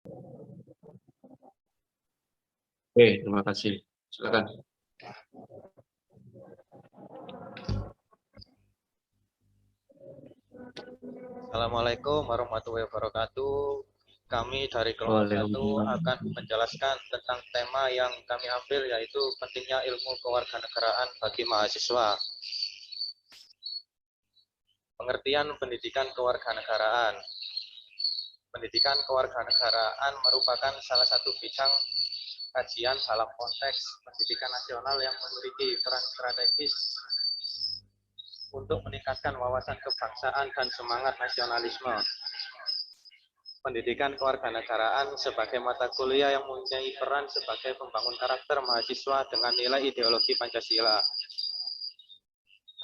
Oke, terima kasih. Silakan. Assalamualaikum warahmatullahi wabarakatuh. Kami dari kelompok 1 akan menjelaskan tentang tema yang kami ambil, yaitu pentingnya ilmu kewarganegaraan bagi mahasiswa. Pengertian pendidikan kewarganegaraan. Pendidikan kewarganegaraan merupakan salah satu bidang kajian dalam konteks pendidikan nasional yang memiliki peran strategis untuk meningkatkan wawasan kebangsaan dan semangat nasionalisme. Pendidikan kewarganegaraan sebagai mata kuliah yang mempunyai peran sebagai pembangun karakter mahasiswa dengan nilai ideologi Pancasila.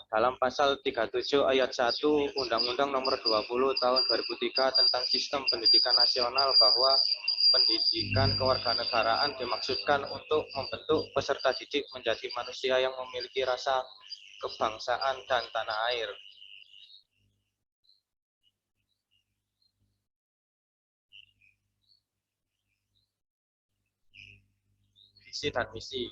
Dalam pasal 37 ayat 1 Undang-Undang Nomor 20 Tahun 2003 tentang Sistem Pendidikan Nasional bahwa pendidikan kewarganegaraan dimaksudkan untuk membentuk peserta didik menjadi manusia yang memiliki rasa kebangsaan dan tanah air. Visi dan misi.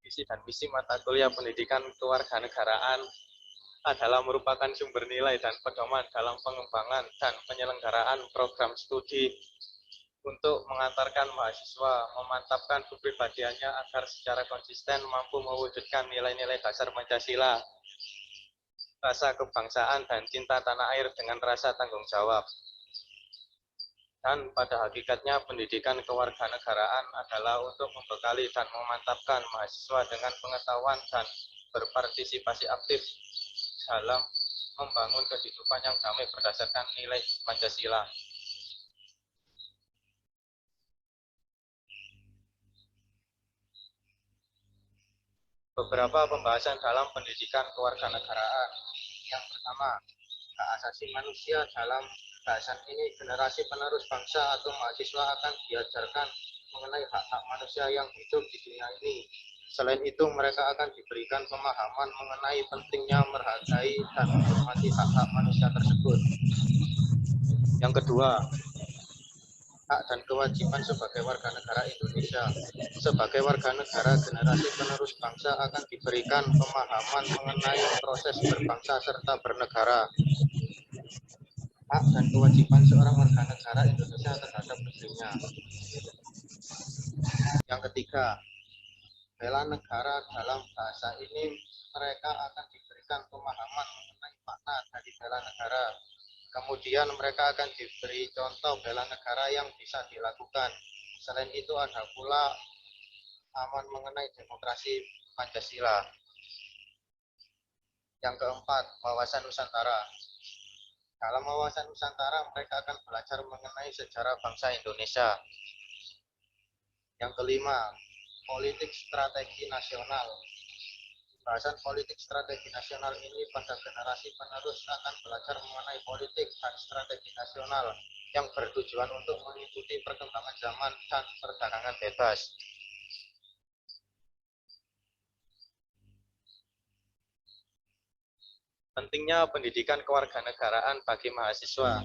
Visi dan misi mata kuliah pendidikan kewarganegaraan adalah merupakan sumber nilai dan pedoman dalam pengembangan dan penyelenggaraan program studi untuk mengantarkan mahasiswa memantapkan kepribadiannya agar secara konsisten mampu mewujudkan nilai-nilai dasar Pancasila, rasa kebangsaan dan cinta tanah air dengan rasa tanggung jawab. Dan pada hakikatnya pendidikan kewarganegaraan adalah untuk membekali dan memantapkan mahasiswa dengan pengetahuan dan berpartisipasi aktif dalam membangun kehidupan yang damai berdasarkan nilai Pancasila. Beberapa pembahasan dalam pendidikan kewarganegaraan. Yang pertama, hak asasi manusia. Dalam bahasan ini, generasi penerus bangsa atau mahasiswa akan diajarkan mengenai hak-hak manusia yang hidup di dunia ini. Selain itu, mereka akan diberikan pemahaman mengenai pentingnya menghargai dan menghormati hak-hak manusia tersebut. Yang kedua, hak dan kewajiban sebagai warga negara Indonesia. Sebagai warga negara, generasi penerus bangsa akan diberikan pemahaman mengenai proses berbangsa serta bernegara. Hak dan kewajiban seorang warga negara Indonesia terhadap negerinya. Yang ketiga, bela negara. Dalam bahasa ini mereka akan diberikan pemahaman mengenai makna dari bela negara. Kemudian mereka akan diberi contoh bela negara yang bisa dilakukan. Selain itu ada pula aman mengenai demokrasi Pancasila. Yang keempat, wawasan Nusantara. Dalam wawasan Nusantara mereka akan belajar mengenai sejarah bangsa Indonesia. Yang kelima, politik strategi nasional. Bahasan politik strategi nasional ini pada generasi penerus akan belajar mengenai politik dan strategi nasional yang bertujuan untuk mengikuti perkembangan zaman dan perdagangan bebas. Pentingnya pendidikan kewarganegaraan bagi mahasiswa.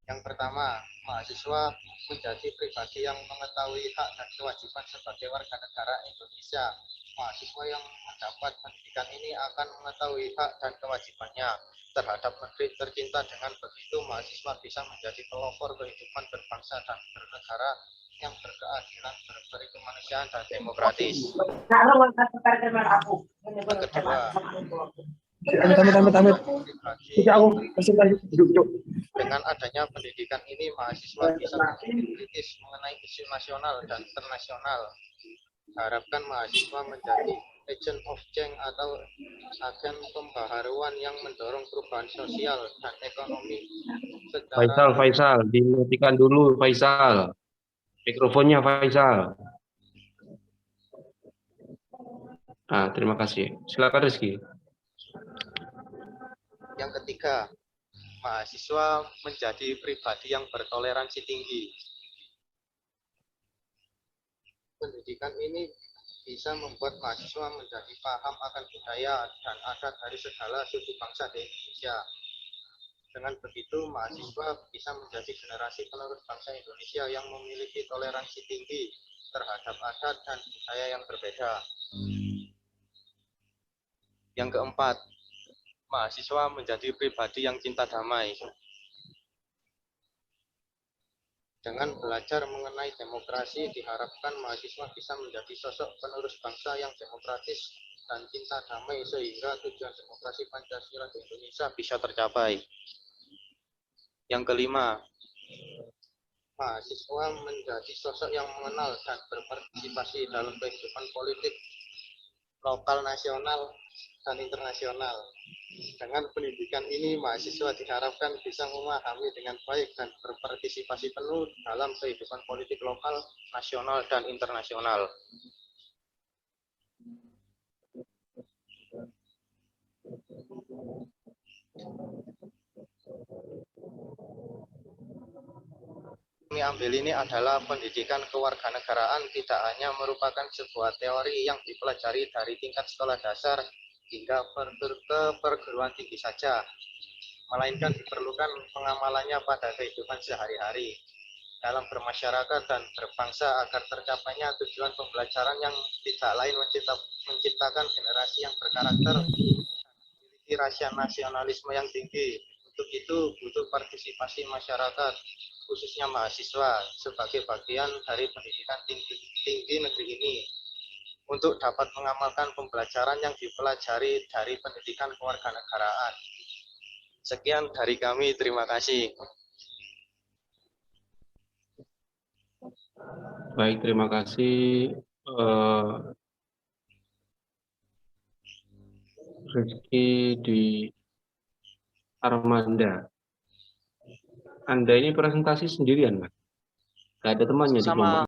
Yang pertama, mahasiswa menjadi pribadi yang mengetahui hak dan kewajiban sebagai warga negara Indonesia. Mahasiswa yang mendapat pendidikan ini akan mengetahui hak dan kewajibannya terhadap negeri tercinta. Dengan begitu, mahasiswa bisa menjadi pelopor kehidupan berbangsa dan bernegara yang berkeadilan, berberi kemanusiaan dan demokratis. Yang kedua, dengan adanya pendidikan ini, mahasiswa bisa berpikir kritis mengenai isu nasional dan internasional. Harapkan mahasiswa menjadi agent of change atau agen pembaharuan yang mendorong perubahan sosial dan ekonomi. Faisal, dimatikan dulu Faisal. Mikrofonnya Faisal. Terima kasih. Silakan Rizky. Yang ketiga, mahasiswa menjadi pribadi yang bertoleransi tinggi. Pendidikan ini bisa membuat mahasiswa menjadi paham akan budaya dan adat dari segala suku bangsa di Indonesia. Dengan begitu, mahasiswa bisa menjadi generasi penerus bangsa Indonesia yang memiliki toleransi tinggi terhadap adat dan budaya yang berbeda. Yang keempat, mahasiswa menjadi pribadi yang cinta damai. Dengan belajar mengenai demokrasi, diharapkan mahasiswa bisa menjadi sosok penerus bangsa yang demokratis dan cinta damai sehingga tujuan demokrasi Pancasila di Indonesia bisa tercapai. Yang kelima, mahasiswa menjadi sosok yang mengenal dan berpartisipasi dalam kehidupan politik lokal, nasional, dan internasional. Dengan pendidikan ini, mahasiswa diharapkan bisa memahami dengan baik dan berpartisipasi penuh dalam kehidupan politik lokal, nasional, dan internasional. Kami ambil ini adalah pendidikan kewarganegaraan tidak hanya merupakan sebuah teori yang dipelajari dari tingkat sekolah dasar hingga ke perguruan tinggi saja, melainkan diperlukan pengamalannya pada kehidupan sehari-hari dalam bermasyarakat dan berbangsa agar tercapainya tujuan pembelajaran yang tidak lain menciptakan generasi yang berkarakter memiliki rasa nasionalisme yang tinggi. Untuk itu butuh partisipasi masyarakat, khususnya mahasiswa, sebagai bagian dari pendidikan tinggi negeri ini untuk dapat mengamalkan pembelajaran yang dipelajari dari pendidikan kewarganegaraan. Sekian dari kami, terima kasih. Baik, terima kasih Rizky di Armanda. Anda ini presentasi sendirian, Mas? Gak ada temannya di Sama kelompok?